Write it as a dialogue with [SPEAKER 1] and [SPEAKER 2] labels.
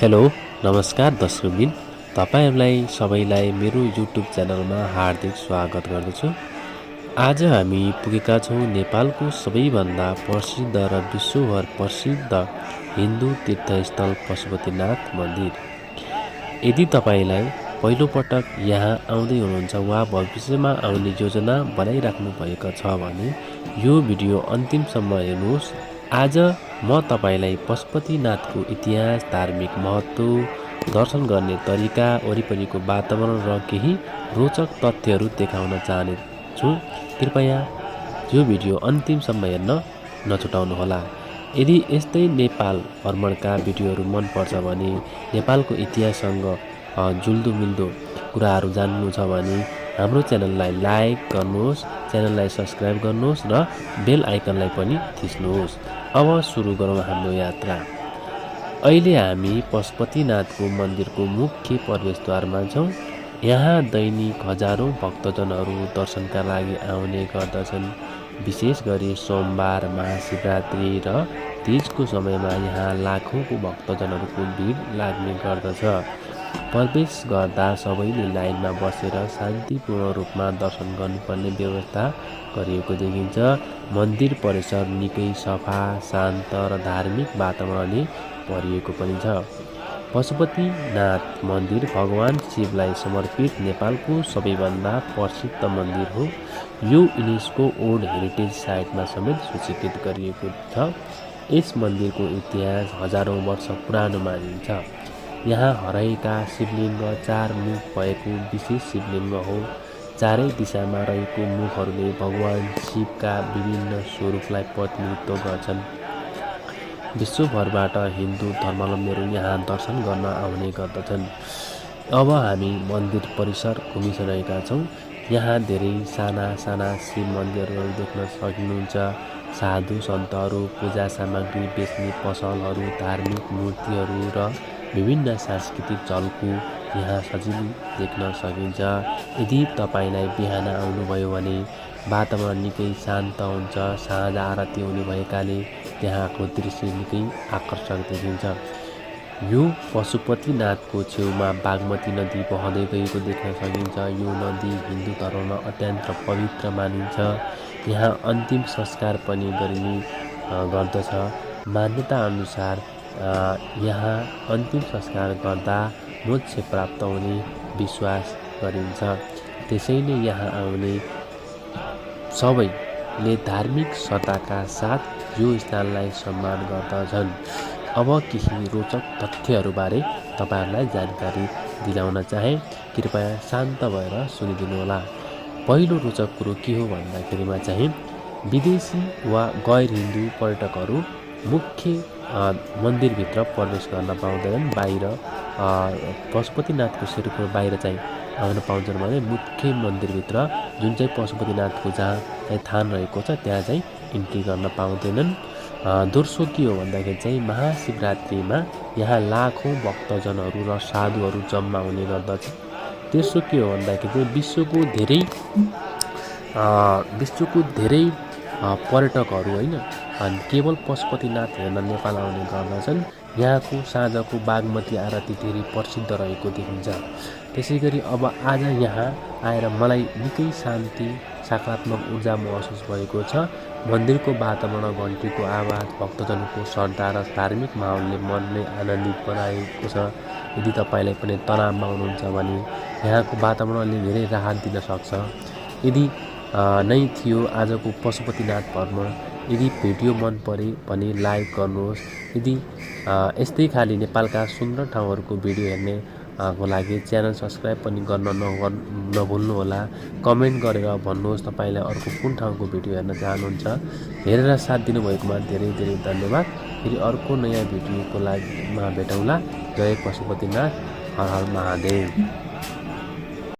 [SPEAKER 1] Hello नमस्कार दर्शकबिन तपाईहरुलाई सबैलाई मेरो युट्युब च्यानलमा हार्दिक स्वागत गर्दछु। आज हामी पुगेका छौं नेपालको सबैभन्दा प्रसिद्ध र विश्वभर प्रसिद्ध हिन्दू तीर्थस्थल पशुपतिनाथ मन्दिर। यदि तपाईलाई पहिलो पटक यहाँ आउँदै हुनुहुन्छ वा भविष्यमा आउने योजना बनाइराख्नु भएको छ भने यो भिडियो अन्तिमसम्म हेर्नुहोस्। आज म तपाईलाई पशुपतिनाथको इतिहास, धार्मिक महत्त्व, दर्शन गर्ने तरिका, वरिपरिको वातावरण र केही रोचक तथ्यहरू देखाउन चाहन्छु। कृपया यो भिडियो अन्तिमसम्म हेर्न नछुटाउनुहोला। यदि यस्तै नेपाल भ्रमणका भिडियोहरू मन पर्छ भने नेपालको इतिहाससँग जुल्दो मिल्दो कुराहरू जान्नु छ भने हाम्रो च्यानललाई लाइक गर्नुहोस्, च्यानललाई सब्स्क्राइब गर्नुहोस् र बेल आइकनलाई पनि थिच्नुहोस्। अब सुरु गरौँ हाम्रो यात्रा। अहिले हामी पशुपतिनाथको मन्दिरको मुख्य प्रवेशद्वारमा छौँ। यहाँ दैनिक हजारौं भक्तजनहरू दर्शनका लागि आउने गर्दछन्। विशेष गरी सोमबार, महाशिवरात्रि र तीजको समयमा यहाँ लाखौंको भक्तजनहरूको भिड लाग्ने गर्दछ। प्रवेश गर्दा सबैले लाइनमा बसेर शान्तिपूर्ण रूपमा दर्शन गर्नुपर्ने व्यवस्था गरिएको देखिन्छ। मन्दिर परिसर निकै सफा, शान्त र धार्मिक वातावरणले भरिएको पनि छ। पशुपतिनाथ मन्दिर भगवान शिवलाई समर्पित नेपालको सबैभन्दा प्रसिद्ध मन्दिर हो। यो युनेस्को वर्ल्ड हेरिटेज साइटमा समेत सूचीकृत गरिएको छ। यस मन्दिरको इतिहास हजारौं वर्ष पुरानो मानिन्छ। यहाँ हराएका शिवलिङ्ग 4 मुख भएको विशेष शिवलिङ्ग हो। चारै दिशामा रहेको मुखहरूले भगवान शिवका विभिन्न स्वरूपलाई प्रतिनिधित्व गर्छन्। विश्वभरबाट हिन्दू धर्मावलम्बीहरू यहाँ दर्शन गर्न आउने गर्दछन्। अब हामी मन्दिर परिसर घुमिसकेका छौँ। यहाँ धेरै साना साना शिव मन्दिरहरू देख्न सक्नुहुन्छ। साधु सन्तहरू, पूजा सामग्री बेच्ने पसलहरू, धार्मिक मूर्तिहरू र विभिन्न सांस्कृतिक झल्को यहाँ सजिलै देख्न सकिन्छ। यदि तपाईलाई बिहान आउनुभयो भने वातावरण निकै शान्त हुन्छ। साँझ आरती हुने भएकाले त्यहाँको दृश्य निकै आकर्षक देखिन्छ। यो पशुपतिनाथको छेउमा बागमती नदी बहँदै गएको देख्न सकिन्छ। यो नदी हिन्दू धर्ममा अत्यन्त पवित्र मानिन्छ। यहाँ अन्तिम संस्कार पनि गरिने गर्दछ। मान्यता अनुसार यहाँ अन्तिम संस्कार गर्दा मोक्ष प्राप्त हुने विश्वास गरिन्छ। त्यसैले यहाँ आउने सबैले धार्मिक श्रद्धाका साथ यो स्थानलाई सम्मान गर्दछन्। अब केही रोचक तथ्यहरूबारे तपाईहरुलाई जानकारी दिलाउन चाहे। कृपया शान्त भएर सुनिदिनुहोला। पहिलो रोचक कुरो के हो भन्दाखेरिमा चाहिँ विदेशी वा गैर हिन्दू पर्यटकहरू मुख्य मन्दिरभित्र प्रवेश गर्न पाउँदैनन्। बाहिर पशुपतिनाथको शिरको बाहिर चाहिँ आउन पाउँछन् भने मुख्य मन्दिरभित्र जुन चाहिँ पशुपतिनाथको जहाँ चाहिँ थान रहेको छ त्यहाँ चाहिँ इन्ट्री गर्न पाउँदैनन्। दोस्रो के हो भन्दाखेरि चाहिँ महाशिवरात्रिमा यहाँ लाखौं भक्तजनहरू र साधुहरू जम्मा हुने गर्दछ। तेस्रो के हो भन्दाखेरि चाहिँ विश्वको धेरै पर्यटकहरू होइन केवल पशुपतिनाथ हेर्न नेपाल आउने गर्दछन्। यहाँको साँझको बागमती आरती धेरै प्रसिद्ध रहेको देखिन्छ। त्यसैगरी अब आज यहाँ आएर मलाई निकै शान्ति, सकारात्मक ऊर्जा महसुस भएको छ। मन्दिरको वातावरण, घन्टीको आवाज, भक्तजनको श्रद्धा र धार्मिक माहौलले मनलाई आनन्दित बनाएको छ। यदि तपाईलाई पनि तनावमा हुनुहुन्छ भने यहाँको वातावरणले धेरै राहत दिन सक्छ। यदि नै थियो आजको पशुपतिनाथ भ्रमण। यदि भिडियो मन परे भने लाइक गर्नुहोस्। यदि यस्तै खाली नेपालका सुन्दर ठाउँहरूको भिडियो हेर्ने को लागि च्यानल सब्स्क्राइब पनि गर्न नभुल्नुहोला। कमेन्ट गरेर भन्नुहोस् तपाईलाई अर्को कुन ठाउँको भिडियो हेर्न चाहनुहुन्छ। हेरेर साथ दिनुभएकोमा धेरै धेरै धन्यवाद। फेरि अर्को नयाँ भिडियोको लागि भेटौँला। जय पशुपतिनाथ, हर हर महादेव।